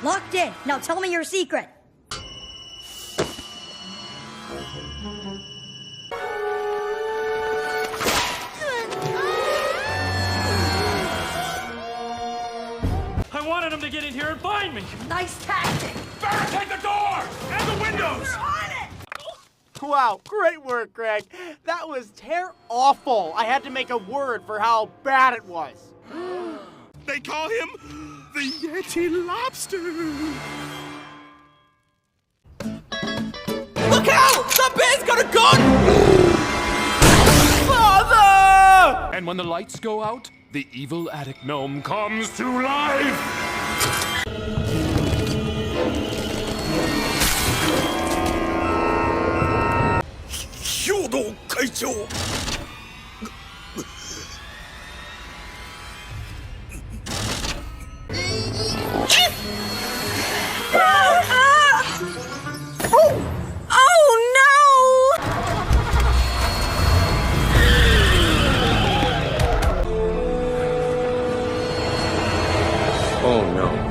Locked in. Now tell me your secret. I wanted him to get in here and find me. Nice tactic. Barricade the door and the windows. We're on it. Wow, great work, Greg. That was awful. I had to make a word for how bad it was. They call him the Yeti Lobster. Look out! The bear's got a gun! Father! And when the lights go out, the evil attic gnome comes to life. Hyodo Kaichou. Oh no.